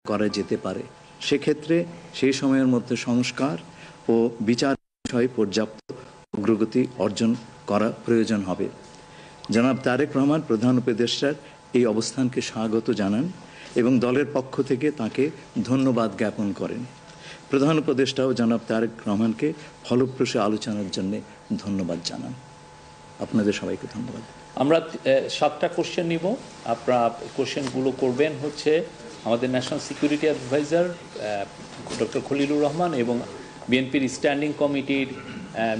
করা যেতে পারে। সেক্ষেত্রে সেই সময়ের মধ্যে সংস্কার ও বিচার বিষয়ে পর্যাপ্ত অগ্রগতি অর্জন করা প্রয়োজন হবে। জনাব তারেক রহমান প্রধান উপদেষ্টার এই অবস্থানকে স্বাগত জানান এবং দলের পক্ষ থেকে তাকে ধন্যবাদ জ্ঞাপন করেন। প্রধান উপদেষ্টাও জনাব তারেক রহমানকে ফলপ্রসূ আলোচনার জন্য ধন্যবাদ জানান। আপনাদের সবাইকে ধন্যবাদ। আমরা 7টা কোশ্চেন নিব। আপনারা কোশ্চেনগুলো করবেন হচ্ছে আমাদের national security adviser doctor Khalilur Rahman এবং বিএনপির স্ট্যান্ডিং কমিটির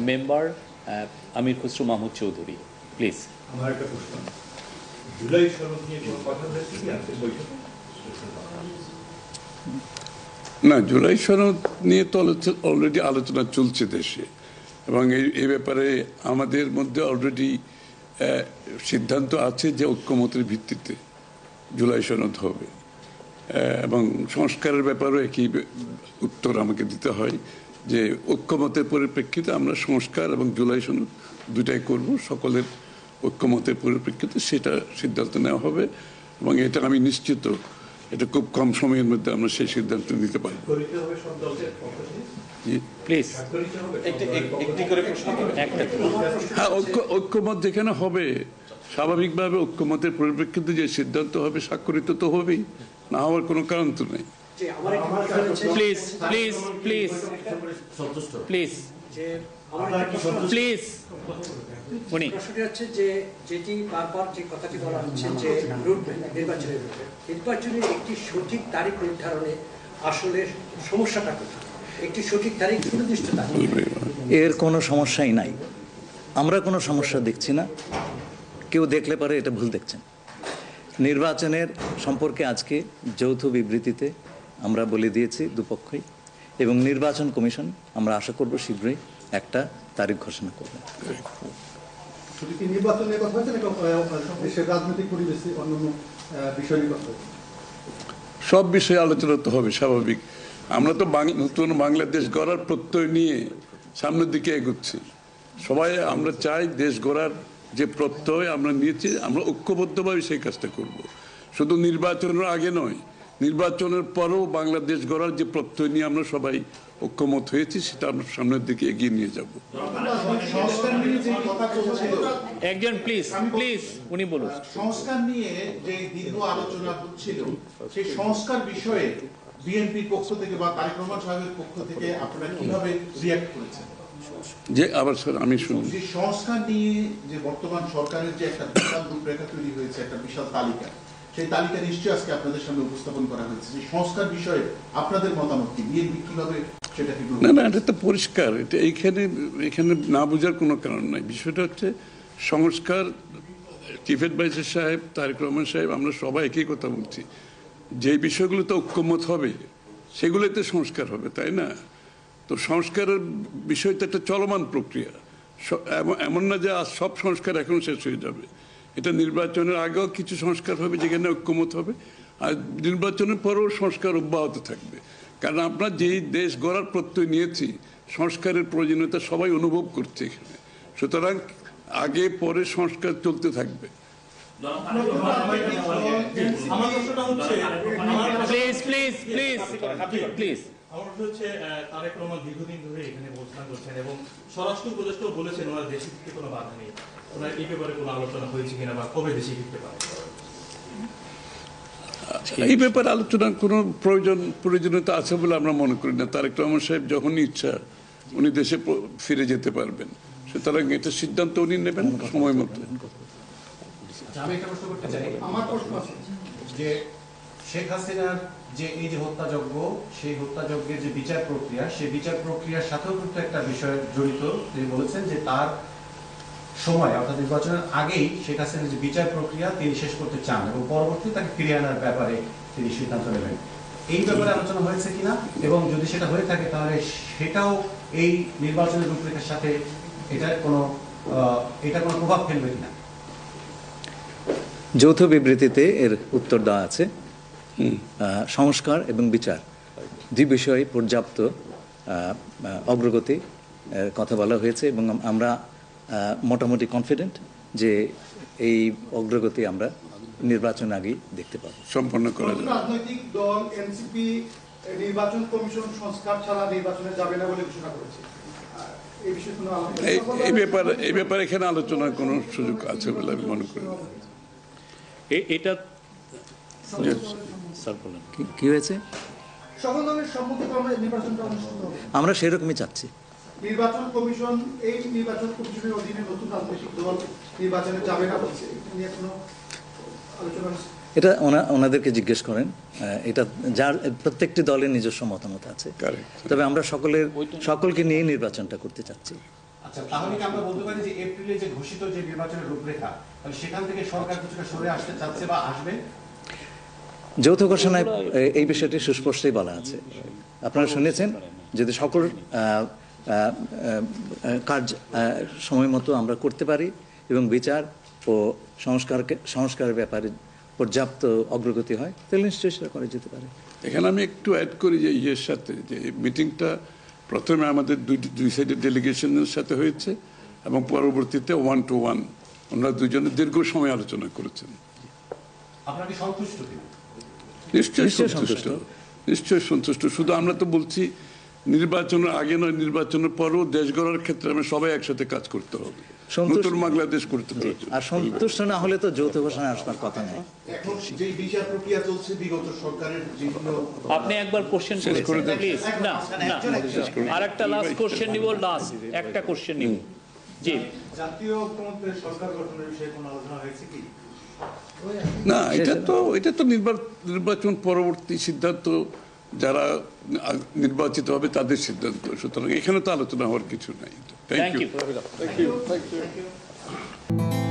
মেম্বার আমির খসরু মাহমুদ চৌধুরী। প্লিজ। আমার একটা প্রশ্ন, জুলাই সনদ নিয়ে কোনো কথা হয়েছে কি আজকের বৈঠকে? না, জুলাই সনদ নিয়ে তো অলরেডি আলোচনা চলছে দেশে, এবং এই ব্যাপারে আমাদের মধ্যে অলরেডি সিদ্ধান্ত আছে যে ঐক্যমতের ভিত্তিতে জুলাই সনদ হবে, এবং সংস্কারের ব্যাপারেও একই উত্তর আমাকে দিতে হয় যে ঐক্যমতের পরিপ্রেক্ষিতে আমরা সংস্কার এবং জুলাই সনদ দুটাই করব। সকলের ঐক্যমতের পরিপ্রেক্ষিতে সেটা সিদ্ধান্ত নেওয়া হবে, এবং এটা আমি নিশ্চিত এটা খুব কম সময়ের মধ্যে আমরা সেই সিদ্ধান্ত নিতে পারব। হ্যাঁ, ঐক্যমত যেখানে হবে স্বাভাবিকভাবে ঐক্যমতের পরিপ্রেক্ষিতে যে সিদ্ধান্ত হবে স্বাক্ষরিত তো হবেই, না হওয়ার কোনো কারণ তো নেই। Please please please please please উনি হচ্ছে যে যেটি বারবার যে কথাটি বলা হচ্ছে যে নির্বাচনের একটি সঠিক তারিখ নির্ধারণে আসলে সমস্যাটা কোথায়? একটি সঠিক তারিখ সুনির্দিষ্ট তারিখ, এর কোনো সমস্যাই নাই। আমরা কোনো সমস্যা দেখছি না। কেউ দেখলে পারে এটা ভুল দেখছেন। নির্বাচনের সম্পর্কে আজকে যৌথ বিবৃতিতে আমরা বলে দিয়েছি দুপক্ষই, এবং নির্বাচন কমিশন আমরা আশা করব শীঘ্রই একটা তারিখ ঘোষণা করবে। নির্বাচনের কথা হচ্ছে দেশের রাজনৈতিক পরিবেশে অন্যান্য বিষয় নিয়ে কথা হচ্ছে, সব বিষয়ে আলোচনা তো হবে স্বাভাবিক। আমরা তো নতুন বাংলাদেশ গড়ার প্রত্যয় নিয়ে সামনের দিকে এগোচ্ছি। সবাই আমরা চাই দেশ গড়ার যে প্রত্যয় আমরা নিয়েছি, আমরা ঐক্যবদ্ধভাবে সেই কাজটা করব। শুধু নির্বাচনের আগে নয়, নির্বাচনের পরেও বাংলাদেশ গড়ার যে প্রত্যয় নিয়ে আমরা সবাই ঐক্যমত হয়েছি সেটা আমরা সামনের দিকে এগিয়ে নিয়ে যাব। একজন প্লিজ প্লিজ উনি বলুন। সংস্কার নিয়ে যে দীর্ঘ আলোচনা হচ্ছিল, সেই সংস্কার বিষয়ে বিএনপির পক্ষ থেকে বা তারেক রহমান সাহেবের পক্ষ থেকে আপনারা কিভাবে রিঅ্যাক্ট করেছেন? যে আবার স্যার আমি শুনি, যে সংস্কার নিয়ে যে বর্তমান সরকারের যে একটা বিশাল রূপরেখা তৈরি হয়েছে, একটা বিশাল তালিকা, সেই তালিকা নিশ্চয়ই আজকে আপনাদের সামনে উপস্থাপন করা হয়েছে। যে সংস্কার বিষয়ে আপনাদের মতামত কি? বিএনপি কিভাবে সেটাকে? না না, এটা তো পরিষ্কার। এটা এখানে না বোঝার কোনো কারণ নাই। বিষয়টা হচ্ছে সংস্কার। চিফ অ্যাডভাইজার সাহেব, তারেক রহমান সাহেব, আমরা সবাই একই কথা বলছি। যে বিষয়গুলোতে ঐক্যমত হবে সেগুলোতে সংস্কার হবে, তাই না? তো সংস্কারের বিষয়টা একটা চলমান প্রক্রিয়া। এমন না যে আজ সব সংস্কার এখন শেষ হয়ে যাবে। এটা নির্বাচনের আগেও কিছু সংস্কার হবে যেখানে ঐক্যমত হবে, আর নির্বাচনের পরেও সংস্কার অব্যাহত থাকবে। কারণ আমরা যেই দেশ গড়ার প্রত্যয় নিয়েছি, সংস্কারের প্রয়োজনীয়তা সবাই অনুভব করছে এখানে। সুতরাং আগে পরে সংস্কার চলতে থাকবে। Please please please please. আমার হচ্ছে তারেক রহমান দীর্ঘদিন ধরে এখানে অবস্থান করছেন এবং স্বরাষ্ট্র উপদেষ্টাও বলেছেন ওনার দেশে ফিরতে কোনো বাধা নেই। ওনার এই ব্যাপারে কোনো আলোচনা হয়েছে কিনা বা কবে দেশে ফিরতে পারে? এই ব্যাপারে আলোচনার কোনো প্রয়োজনীয়তা আছে বলে আমরা মনে করি না। তারেক রহমান সাহেব যখনই ইচ্ছা উনি দেশে ফিরে যেতে পারবেন, সুতরাং এটা সিদ্ধান্ত উনি নেবেন সময় মতো। আমি একটা প্রশ্ন করতে চাই। আমার প্রশ্ন আছে যে শেখ হাসিনার যে এই যে হত্যাযজ্ঞ, সেই হত্যাযজ্ঞের যে বিচার প্রক্রিয়া, সেই বিচার প্রক্রিয়ার সাথেও কিন্তু একটা বিষয় জড়িত। তিনি বলেছেন যে তার সময় অর্থাৎ নির্বাচনের আগেই শেখ হাসিনার যে বিচার প্রক্রিয়া তিনি শেষ করতে চান এবং পরবর্তী তাকে ফিরিয়ে আনার ব্যাপারে তিনি সিদ্ধান্ত নেবেন। এই ব্যাপারে আলোচনা হয়েছে কিনা, এবং যদি সেটা হয়ে থাকে তাহলে সেটাও এই নির্বাচনের রূপরেখার সাথে এটা কোনো প্রভাব ফেলবে কিনা? যৌথ বিবৃতিতে এর উত্তর দেওয়া আছে। সংস্কার এবং বিচার দুই বিষয়ে পর্যাপ্ত অগ্রগতি কথা বলা হয়েছে, এবং আমরা মোটামুটি কনফিডেন্ট যে এই অগ্রগতি আমরা নির্বাচন আগেই দেখতে পাবো। সম্পন্ন করা কোন যাবে। রাজনৈতিক দল এনসিপি নির্বাচন কমিশন সংস্কার ছাড়া নির্বাচনে যাবে না বলে ঘোষণা করেছে। এই বিষয়ে কোনো এই ব্যাপারে এখানে আলোচনার কোনো সুযোগ আছে বলে আমি মনে করি না। এটা স্যার বলেন। কি হয়েছে? সকল দলের সম্মতিক্রমে নির্বাচনটা অনুষ্ঠিত হবে। আমরা সেরকমই চাচ্ছি। নির্বাচন কমিশন এই নির্বাচন কমিশনের অধীনে নতুন রাজনৈতিক দল নির্বাচনে যাবে না বলছে, এটা নিয়ে কোনো আলোচনা হচ্ছে? এটা ওনাদেরকে জিজ্ঞেস করেন। এটা যার প্রত্যেকটি দলের নিজস্ব মতামত আছে, Correct. তবে আমরা সকলকে নিয়ে নির্বাচনটা করতে চাচ্ছি। আচ্ছা, তাহলে কি আমরা বলতে পারি যে এপ্রিলে যে ঘোষিত যে নির্বাচনের রূপরেখা, তাহলে সেখান থেকে সরকার কিছুটা সরে আসতে চাচ্ছে বা আসবে? যৌথ ঘোষণায় এই বিষয়টি সুস্পষ্টই বলা আছে। আপনারা শুনেছেন, যদি সকল কাজ সময় মতো আমরা করতে পারি এবং বিচার ও সংস্কারের ব্যাপারে পর্যাপ্ত অগ্রগতি হয়, তাহলে নিশ্চয়ই সেটা করা যেতে পারে। এখানে আমি একটু অ্যাড করি যে ইয়ের সাথে, যে মিটিংটা প্রথমে আমাদের দুই সাইডের ডেলিগেশনের সাথে হয়েছে এবং পরবর্তীতে 1 to 1 ওনারা দুজনে দীর্ঘ সময় আলোচনা করেছেন। আপনারা কি সন্তুষ্ট কিনা? নিশ্চয়ই নিশ্চয়ই সন্তুষ্ট, নিশ্চয়ই সন্তুষ্ট। শুধু আমরা তো বলছি নির্বাচনের আগে নয়, নির্বাচনের পরও দেশ গড়ার ক্ষেত্রে আমরা সবাই একসাথে কাজ করতে হবে, নতুন বাংলাদেশ করতে হবে। আর সন্তুষ্ট না হলে তো যৌথ ঘোষণায় আসবার কথা নেই। এখন যে বিচার প্রক্রিয়া চলছে বিগত সরকারের যেগুলো আপনি একবার কোশ্চেন করে দেন। প্লিজ। না আর একটা লাস্ট কোশ্চেন নিব, লাস্ট একটা কোশ্চেন নিব। জি, জাতীয় ঐক্যমত্যের সরকার গঠনের বিষয়ে কোনো আলোচনা হয়েছে কি? না, এটা তো নির্বাচন পরবর্তী সিদ্ধান্ত, যারা নির্বাচিত হবে তাদের সিদ্ধান্ত। সুতরাং এখানে তো আলোচনা হওয়ার কিছু নাই। Thank thank you. You. Thank you.